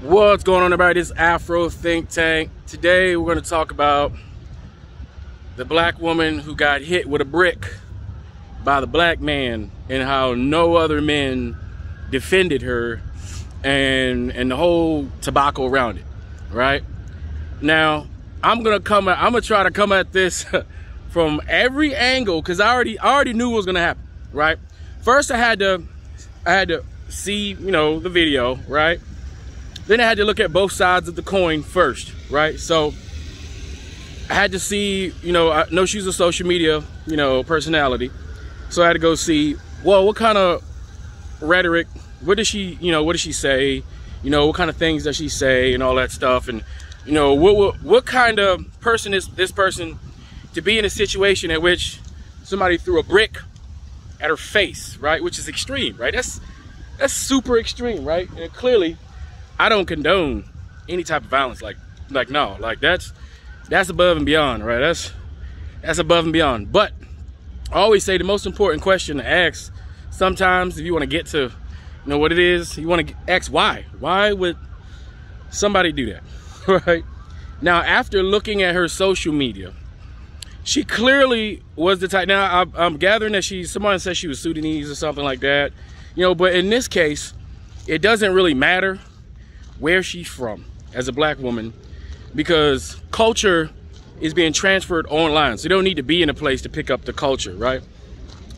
What's going on, everybody? This is Afro Think Tank. Today we're going to talk about the black woman who got hit with a brick by the black man and how no other men defended her and the whole tobacco around it. Right now, I'm gonna try to come at this from every angle because I already knew what was gonna happen. Right, first I had to see the video, right? Then I had to look at both sides of the coin first, right? So I had to see, I know she's a social media, personality. So I had to go see, well, what kind of rhetoric, what does she say? What kind of things does she say and all that stuff? And, what kind of person is this person to be in a situation at which somebody threw a brick at her face, right? Which is extreme, right? That's super extreme, right? And clearly, I don't condone any type of violence. No, that's above and beyond, right? That's above and beyond. But I always say the most important question to ask sometimes, if you want to get to what it is, you want to ask why. Why would somebody do that, right? Now, after looking at her social media, she clearly was the type. Now, I'm gathering that someone said she was Sudanese or something like that, but in this case, it doesn't really matter where she's from as a black woman, because culture is being transferred online. So you don't need to be in a place to pick up the culture, right?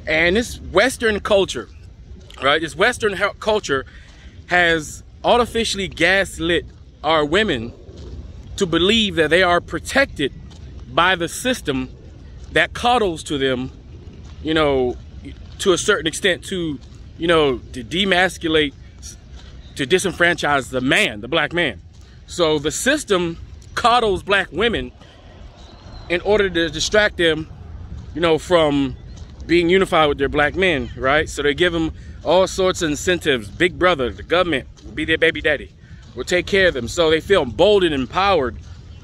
And this Western culture, right? This Western culture has artificially gaslit our women to believe that they are protected by the system that coddles to them, to a certain extent, to demasculate, to disenfranchise the man, the black man. So the system coddles black women in order to distract them, from being unified with their black men, right? So they give them all sorts of incentives. Big brother, the government will be their baby daddy, will take care of them. So they feel emboldened and empowered,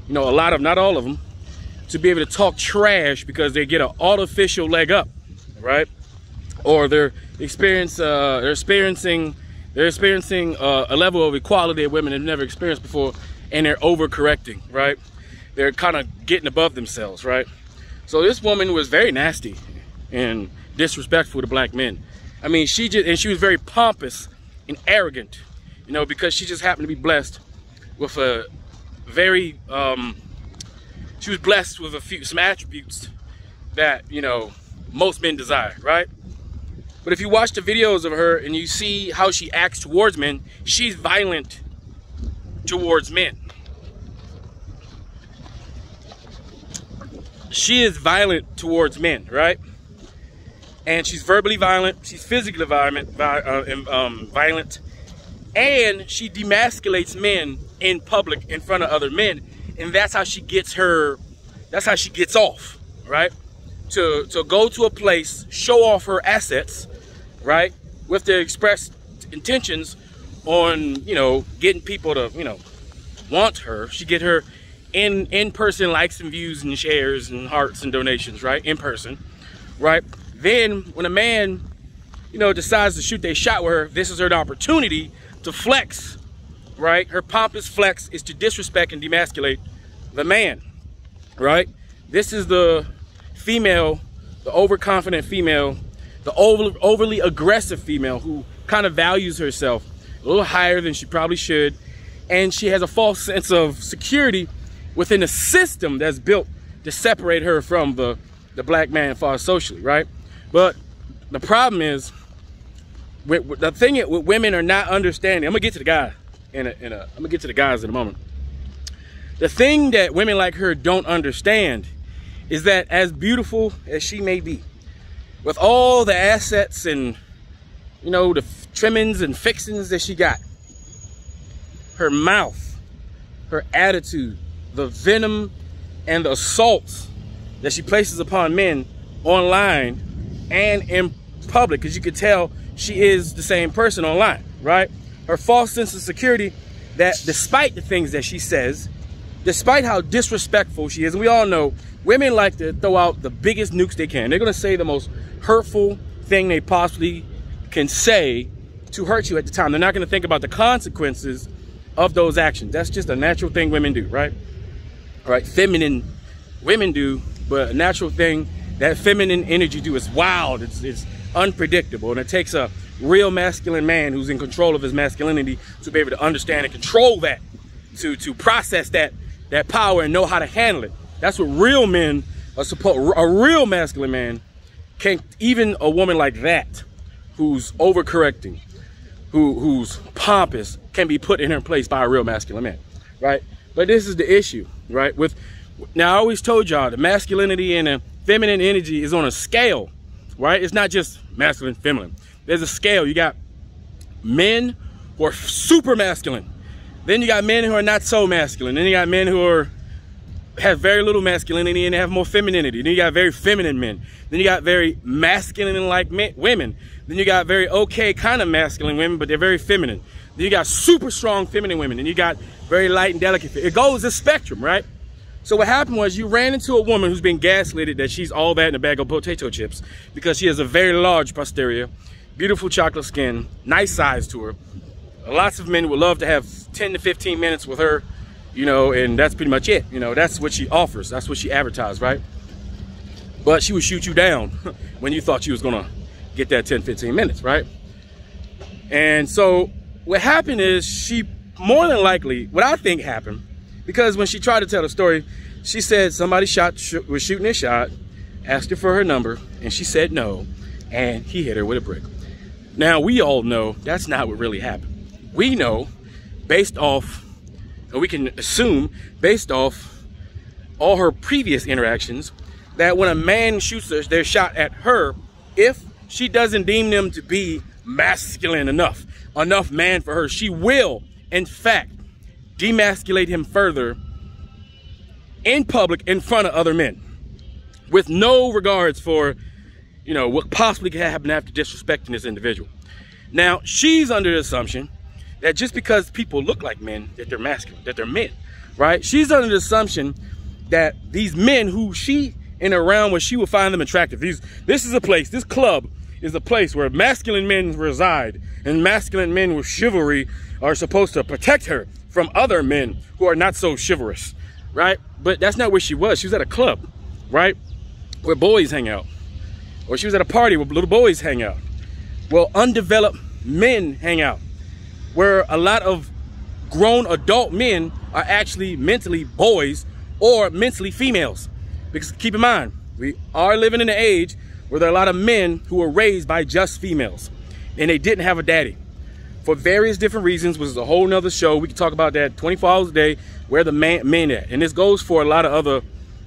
a lot of, not all of them, to be able to talk trash because they get an artificial leg up, right? Or they're experiencing a level of equality that women have never experienced before, and they're overcorrecting, right? They're kind of getting above themselves, right? So this woman was very nasty and disrespectful to black men. I mean, she was very pompous and arrogant, because she just happened to be blessed with some attributes that, most men desire, right? But if you watch the videos of her and you see how she acts towards men, she's violent towards men. She is violent towards men, right? And she's verbally violent, she's physically violent, and she demasculates men in public in front of other men. And that's how she gets off, right? To go to a place, show off her assets, right, with the expressed intentions on, getting people to, want her. She get her in person likes and views and shares and hearts and donations, right, in person, right? Then when a man, decides to shoot their shot with her, this is her opportunity to flex, right? Her pompous flex is to disrespect and demasculate the man, right? This is the female, the overconfident female, the overly aggressive female who kind of values herself a little higher than she probably should, and she has a false sense of security within a system that's built to separate her from the black man as far as socially, right? But the problem is, the thing with women are not understanding. I'm gonna get to the guy I'm gonna get to the guys in a moment. The thing that women like her don't understand is that as beautiful as she may be, with all the assets and, the trimmings and fixings that she got, her mouth, her attitude, the venom and the assaults that she places upon men online and in public, because you could tell she is the same person online, right? Her false sense of security, that despite the things that she says, despite how disrespectful she is, and we all know women like to throw out the biggest nukes they can. They're gonna say the most hurtful thing they possibly can say to hurt you at the time. They're not gonna think about the consequences of those actions. That's just a natural thing women do, right? All right, feminine women do, but a natural thing that feminine energy do is wild. It's unpredictable, and it takes a real masculine man who's in control of his masculinity to be able to understand and control that, to process that power and know how to handle it. That's what real men are supposed. A real masculine man can, even a woman like that, who's overcorrecting, who's pompous, can be put in her place by a real masculine man, right? But this is the issue, right? Now I always told y'all the masculinity and the feminine energy is on a scale, right? It's not just masculine, feminine. There's a scale. You got men who are super masculine. Then you got men who are not so masculine. Then you got men who have very little masculinity and have more femininity. Then you got very feminine men. Then you got very masculine-like women. Then you got very okay kind of masculine women, but they're very feminine. Then you got super strong feminine women. Then you got very light and delicate. It goes this spectrum, right? So what happened was you ran into a woman who's been gaslighted that she's all that in a bag of potato chips because she has a very large posterior, beautiful chocolate skin, nice size to her. Lots of men would love to have 10 to 15 minutes with her, you know, and that's pretty much it. You know, that's what she offers. That's what she advertised, right? But she would shoot you down when you thought she was gonna get that 10, 15 minutes, right? And so what happened is she, more than likely, what I think happened, because when she tried to tell the story, she said somebody was shooting a shot, asked her for her number, and she said no, and he hit her with a brick. Now, we all know that's not what really happened. We know, based off, or we can assume, based off all her previous interactions, that when a man shoots their shot at her, if she doesn't deem them to be masculine enough man for her, she will, in fact, demasculate him further in public in front of other men with no regards for, you know, what possibly could happen after disrespecting this individual. Now, she's under the assumption that just because people look like men, that they're masculine, that they're men, right? She's under the assumption that these men who she in and around where she will find them attractive. This is a place, this club is a place where masculine men reside, and masculine men with chivalry are supposed to protect her from other men who are not so chivalrous, right? But that's not where she was. She was at a club, right? Where boys hang out. Or she was at a party where little boys hang out. Well, undeveloped men hang out. Where a lot of grown adult men are actually mentally boys or mentally females. Because keep in mind, we are living in an age where there are a lot of men who were raised by just females and they didn't have a daddy for various different reasons, which is a whole nother show. We can talk about that 24 hours a day, where the men at. And this goes for a lot of other,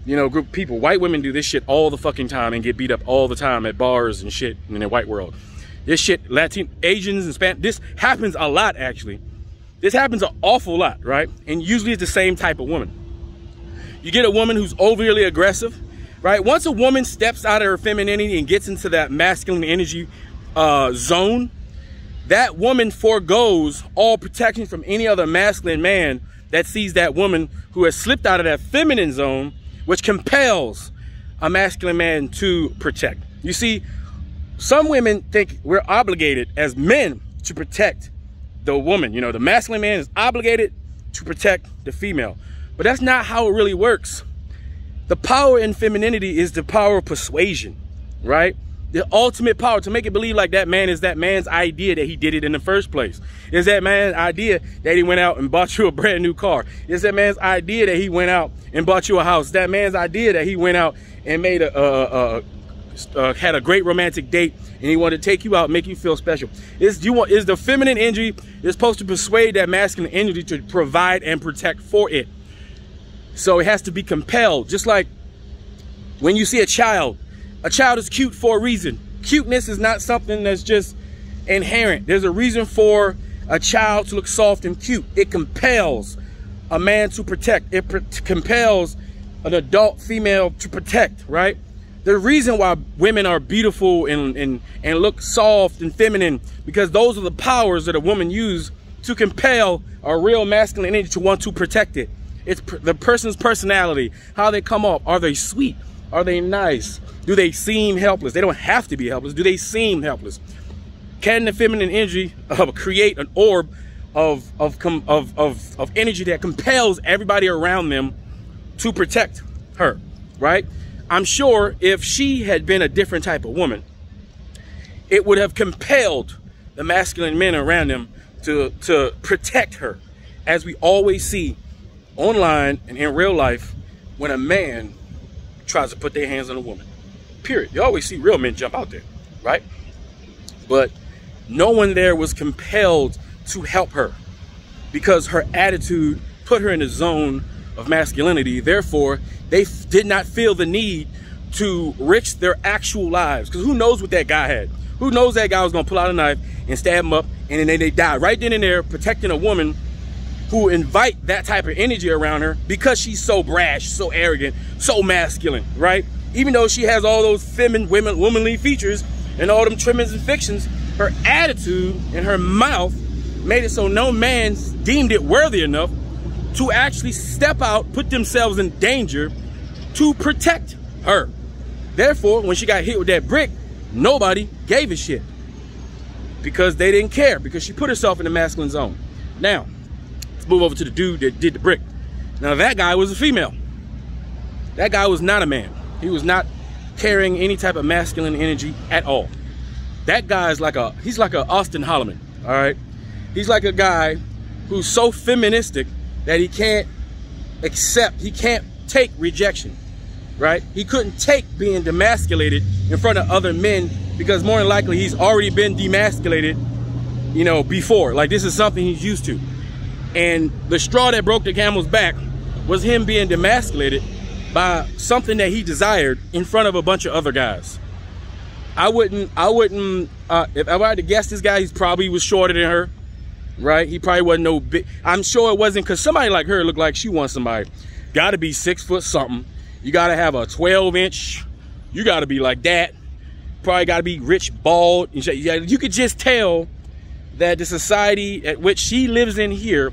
you know, group of people. White women do this shit all the fucking time and get beat up all the time at bars and shit in the white world. This shit, Latin, Asians and Spanish, this happens a lot actually. This happens an awful lot, right? And usually it's the same type of woman. You get a woman who's overly aggressive, right? Once a woman steps out of her femininity and gets into that masculine energy zone, that woman forgoes all protection from any other masculine man that sees that woman who has slipped out of that feminine zone, which compels a masculine man to protect. You see, some women think we're obligated as men to protect the woman. You know, the masculine man is obligated to protect the female. But that's not how it really works. The power in femininity is the power of persuasion, right? The ultimate power to make it believe like that man is that man's idea that he did it in the first place. Is that man's idea that he went out and bought you a brand new car. Is that man's idea that he went out and bought you a house. That man's idea that he went out and made had a great romantic date and he wanted to take you out, make you feel special. Is the feminine energy is supposed to persuade that masculine energy to provide and protect for it. So it has to be compelled. Just like when you see a child is cute for a reason. Cuteness is not something that's just inherent. There's a reason for a child to look soft and cute. It compels a man to protect. It compels an adult female to protect, right? The reason why women are beautiful and look soft and feminine, because those are the powers that a woman uses to compel a real masculine energy to want to protect it. It's the person's personality, how they come off. Are they sweet? Are they nice? Do they seem helpless? They don't have to be helpless. Do they seem helpless? Can the feminine energy create an orb of energy that compels everybody around them to protect her, right? I'm sure if she had been a different type of woman, it would have compelled the masculine men around them to protect her, as we always see online and in real life when a man tries to put their hands on a woman. Period. You always see real men jump out there, right? But no one there was compelled to help her because her attitude put her in a zone of masculinity. Therefore, they did not feel the need to risk their actual lives, because who knows what that guy had? Who knows that guy was going to pull out a knife and stab him up, and then they die right then and there, protecting a woman who invite that type of energy around her because she's so brash, so arrogant, so masculine, right? Even though she has all those womanly features and all them trimmings and fictions, her attitude and her mouth made it so no man deemed it worthy enough to actually step out, put themselves in danger to protect her. Therefore, when she got hit with that brick, nobody gave a shit because they didn't care, because she put herself in the masculine zone. Now, let's move over to the dude that did the brick. Now, that guy was a female. That guy was not a man. He was not carrying any type of masculine energy at all. That guy is like he's like a Austin Holloman, all right? He's like a guy who's so feministic that he can't take rejection, right? He couldn't take being demasculated in front of other men because more than likely he's already been demasculated, you know, before. Like, this is something he's used to. And the straw that broke the camel's back was him being demasculated by something that he desired in front of a bunch of other guys. I wouldn't, if I had to guess this guy, he probably was shorter than her, right? He probably wasn't no big, I'm sure it wasn't, because somebody like her looked like she wants somebody. Gotta be 6 foot something. You gotta have a 12-inch. You gotta be like that. Probably gotta be rich, bald. You could just tell that the society at which she lives in here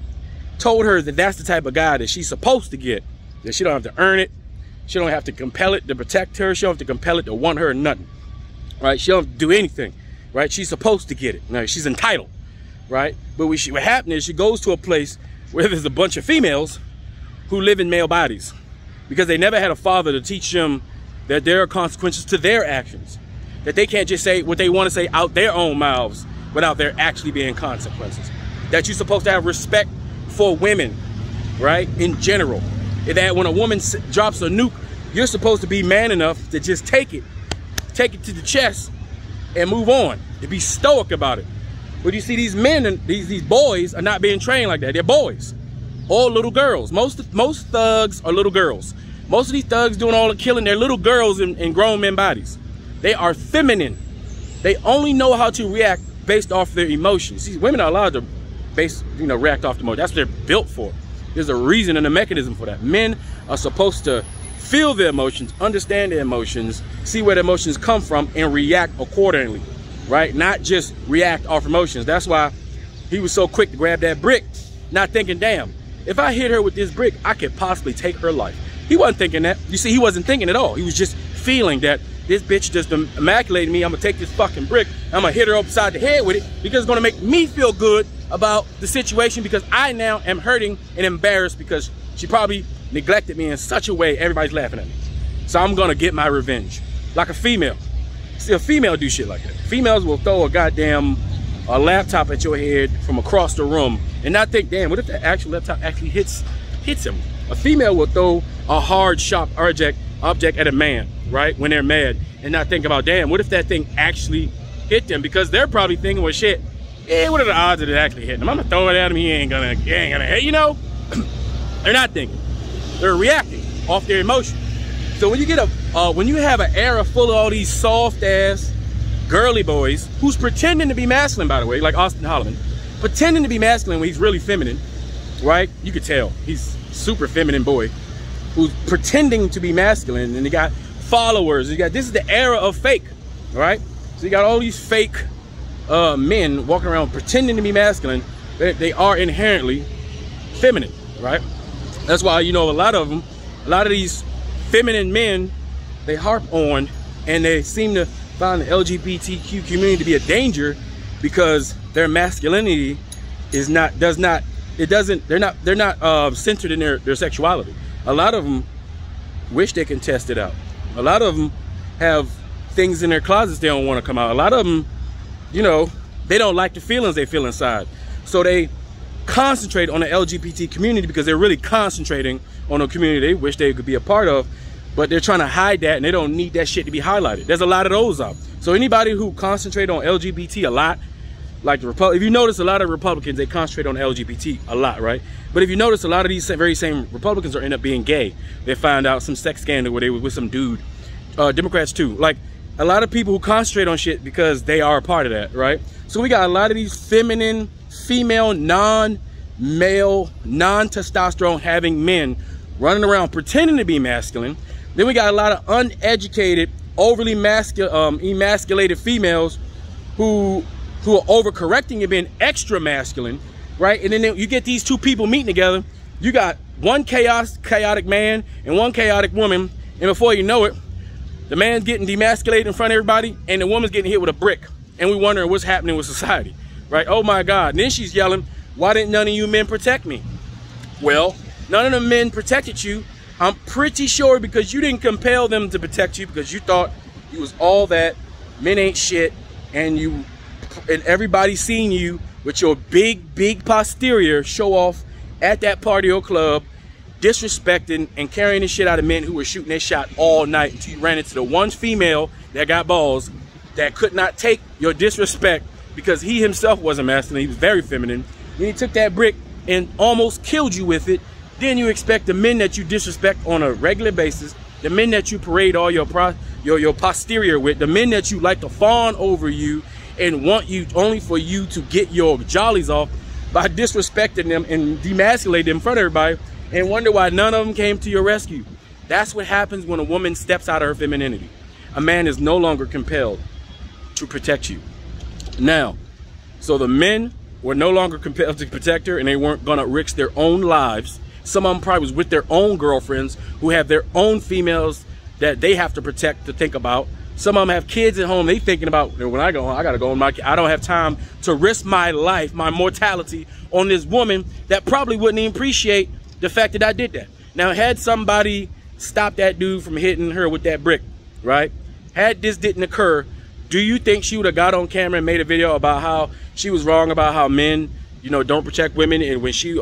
told her that that's the type of guy that she's supposed to get. That she don't have to earn it. She don't have to compel it to protect her. She don't have to compel it to want her or nothing, right? She don't have to do anything, right? She's supposed to get it. Now, she's entitled, right? But what happens is she goes to a place where there's a bunch of females who live in male bodies because they never had a father to teach them that there are consequences to their actions, that they can't just say what they want to say out their own mouths without there actually being consequences, that you're supposed to have respect for women, right, in general. That when a woman drops a nuke, you're supposed to be man enough to just take it to the chest and move on, to be stoic about it. But you see, these men and these boys are not being trained like that. They're boys, all little girls. Most thugs are little girls. Most of these thugs doing all the killing, they're little girls in grown men bodies. They are feminine. They only know how to react based off their emotions. See, women are allowed to react off the emotions. That's what they're built for. There's a reason and a mechanism for that. Men are supposed to feel their emotions, understand their emotions, see where the emotions come from, and react accordingly, right? Not just react off emotions. That's why he was so quick to grab that brick, not thinking, damn, if I hit her with this brick, I could possibly take her life. He wasn't thinking that. You see, he wasn't thinking at all. He was just feeling that this bitch just immaculated me. I'm gonna take this fucking brick. I'm gonna hit her upside the head with it because it's gonna make me feel good about the situation, because I now am hurting and embarrassed because she probably neglected me in such a way everybody's laughing at me. So I'm gonna get my revenge. Like a female. See, a female do shit like that. Females will throw a laptop at your head from across the room and not think, damn, what if the actual laptop actually hits him? A female will throw a hard, sharp object at a man, right, when they're mad, and not think about, damn, what if that thing actually hit them? Because they're probably thinking, well, shit, yeah, what are the odds of it actually hitting him? I'm gonna throw it at him, he ain't gonna hit, you know? They're not thinking. They're reacting off their emotion. So when you get when you have an era full of all these soft ass girly boys who's pretending to be masculine, by the way, like Austin Holloman, pretending to be masculine when he's really feminine, right? You could tell he's super feminine boy who's pretending to be masculine, and he got followers. This is the era of fake, right? So you got all these fake men walking around pretending to be masculine. They are inherently feminine, right? That's why, you know, a lot of these feminine men, they harp on and they seem to find the LGBTQ community to be a danger because their masculinity is not, does not, it doesn't, they're not centered in their sexuality. A lot of them wish they can test it out. A lot of them have things in their closets they don't want to come out. A lot of them, you know, they don't like the feelings they feel inside. So they concentrate on the LGBT community because they're really concentrating on a community they wish they could be a part of, but they're trying to hide that and they don't need that shit to be highlighted. There's a lot of those out. So anybody who concentrate on LGBT a lot, like the if you notice a lot of Republicans, they concentrate on LGBT a lot, right? But if you notice, a lot of these very same Republicans are end up being gay. They find out some sex scandal where they were with some dude. Democrats too. Like a lot of people who concentrate on shit because they are a part of that, right? So we got a lot of these feminine, female, non-male, non-testosterone having men running around pretending to be masculine. Then we got a lot of uneducated, overly emasculated females who are overcorrecting and being extra masculine, right? And then you get these two people meeting together. You got one chaotic man and one chaotic woman, and before you know it, the man's getting demasculated in front of everybody and the woman's getting hit with a brick. And we wondering what's happening with society, right? Oh my God. And then she's yelling, why didn't none of you men protect me? Well, none of the men protected you. I'm pretty sure because you didn't compel them to protect you because you thought you was all that, men ain't shit, and everybody seen you with your big posterior show off at that party or club, disrespecting and carrying the shit out of men who were shooting their shot all night until you ran into the one female that got balls that could not take your disrespect because he himself wasn't masculine, he was very feminine. Then he took that brick and almost killed you with it. Then you expect the men that you disrespect on a regular basis, the men that you parade all your posterior with, the men that you like to fawn over you and want you only for you to get your jollies off by disrespecting them and demasculating them in front of everybody, and wonder why none of them came to your rescue. That's what happens when a woman steps out of her femininity. A man is no longer compelled to protect you. Now, so the men were no longer compelled to protect her and they weren't gonna risk their own lives. Some of them probably was with their own girlfriends who have their own females that they have to protect, to think about. Some of them have kids at home. They thinking about, when I go home, I gotta go home. I don't have time to risk my life, my mortality on this woman that probably wouldn't even appreciate the fact that I did that. Now, had somebody stopped that dude from hitting her with that brick, right? Had this didn't occur, do you think she would have got on camera and made a video about how she was wrong about how men, you know, don't protect women? And when she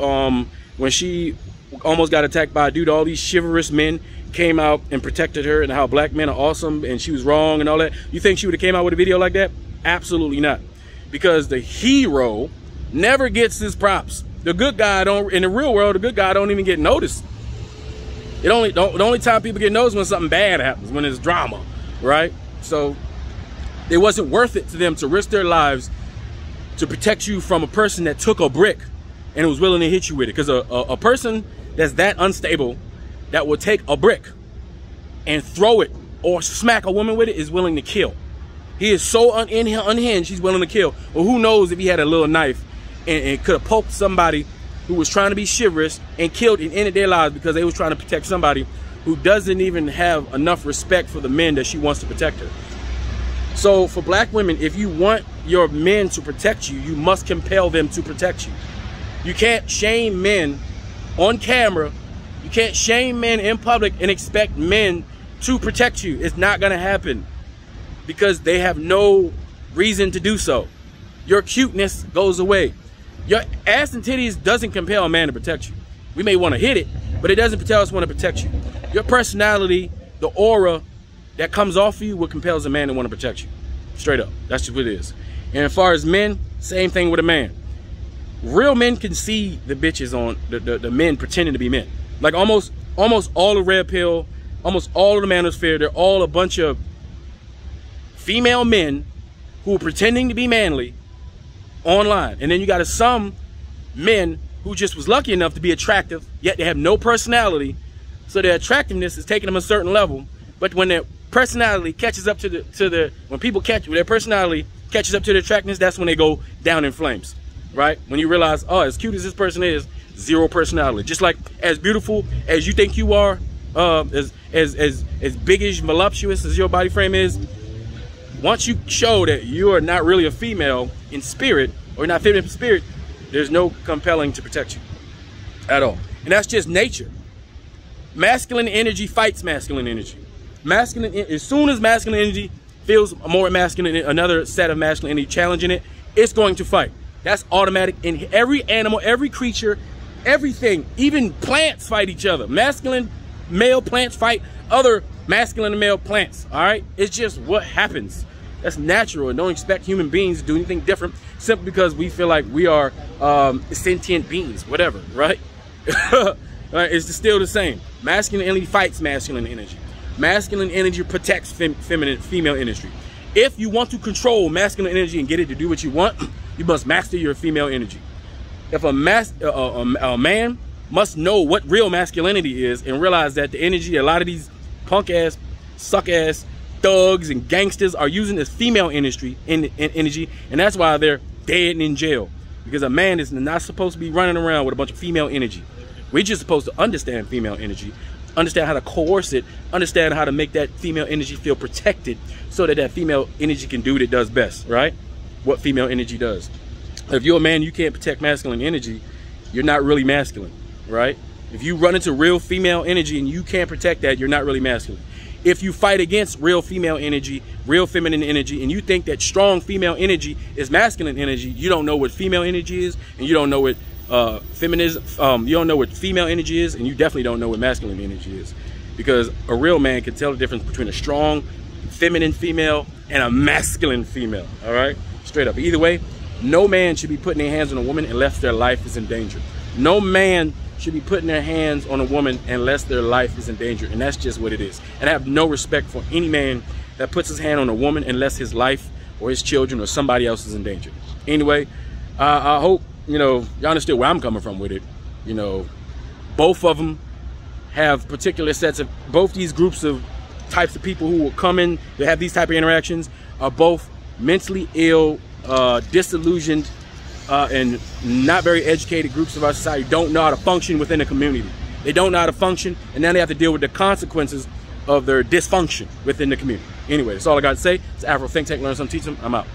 almost got attacked by a dude, all these chivalrous men came out and protected her and how black men are awesome and she was wrong and all that. You think she would have came out with a video like that? Absolutely not. Because the hero never gets his props. The good guy don't, in the real world, the good guy don't even get noticed. The only time people get noticed when something bad happens, when there's drama, right? So it wasn't worth it to them to risk their lives to protect you from a person that took a brick and was willing to hit you with it. Because a person that's that unstable, that will take a brick and throw it or smack a woman with it, is willing to kill. He is so unhinged, he's willing to kill. Well, who knows if he had a little knife and could have poked somebody who was trying to be chivalrous and killed and ended their lives because they was trying to protect somebody who doesn't even have enough respect for the men that she wants to protect her. So for black women, if you want your men to protect you, you must compel them to protect you. You can't shame men on camera. You can't shame men in public and expect men to protect you. It's not gonna happen because they have no reason to do so. Your cuteness goes away. Your ass and titties doesn't compel a man to protect you. We may want to hit it, but it doesn't tell us want to protect you. Your personality, the aura that comes off of you, what compels a man to want to protect you. Straight up, that's just what it is. And as far as men, same thing with a man. Real men can see the bitches on the men pretending to be men. Like almost all the red pill, almost all of the manosphere, they're all a bunch of female men who are pretending to be manly online. And then you got some men who just was lucky enough to be attractive, yet they have no personality. So their attractiveness is taking them a certain level. But when their personality catches up to when people catch their personality catches up to their attractiveness, that's when they go down in flames, right? When you realize, oh, as cute as this person is, zero personality. Just like as beautiful as you think you are, as biggish, voluptuous as your body frame is, once you show that you are not really a female in spirit, or not feminine in spirit, There's no compelling to protect you at all. And that's just nature. Masculine energy fights masculine energy. As soon as masculine energy feels more masculine, another set of masculine energy challenging it, it's going to fight. That's automatic in every animal, every creature, everything. Even plants fight each other. Masculine male plants fight other masculine and male plants. All right, it's just what happens. That's natural, and don't expect human beings to do anything different simply because we feel like we are sentient beings, whatever, right? Right? It's still the same. Masculine energy fights masculine energy. Masculine energy protects female energy. If you want to control masculine energy and get it to do what you want, you must master your female energy. If a man must know what real masculinity is and realize that the energy a lot of these punk-ass, suck-ass thugs and gangsters are using this female energy, and that's why they're dead and in jail. Because a man is not supposed to be running around with a bunch of female energy. We're just supposed to understand female energy, understand how to coerce it, understand how to make that female energy feel protected so that that female energy can do what it does best, right? What female energy does. If you're a man, you can't protect masculine energy, you're not really masculine, right? If you run into real female energy and you can't protect that, you're not really masculine. If you fight against real female energy, real feminine energy, and you think that strong female energy is masculine energy, you don't know what female energy is, and you don't know what feminism, you don't know what female energy is, and you definitely don't know what masculine energy is. Because a real man can tell the difference between a strong feminine female and a masculine female, all right? Straight up. Either way, no man should be putting their hands on a woman unless their life is in danger. No man should be putting their hands on a woman unless their life is in danger, and that's just what it is. And I have no respect for any man that puts his hand on a woman unless his life or his children or somebody else is in danger. Anyway, I hope, you know, you understood where I'm coming from with it. You know, both of them have particular sets of, both these groups of types of people who will come in to have these type of interactions are both mentally ill, disillusioned, and not very educated groups of our society. Don't know how to function within the community. They don't know how to function, and now they have to deal with the consequences of their dysfunction within the community. Anyway, that's all I got to say. It's Afro Think Tank. Learn something, teach them. I'm out.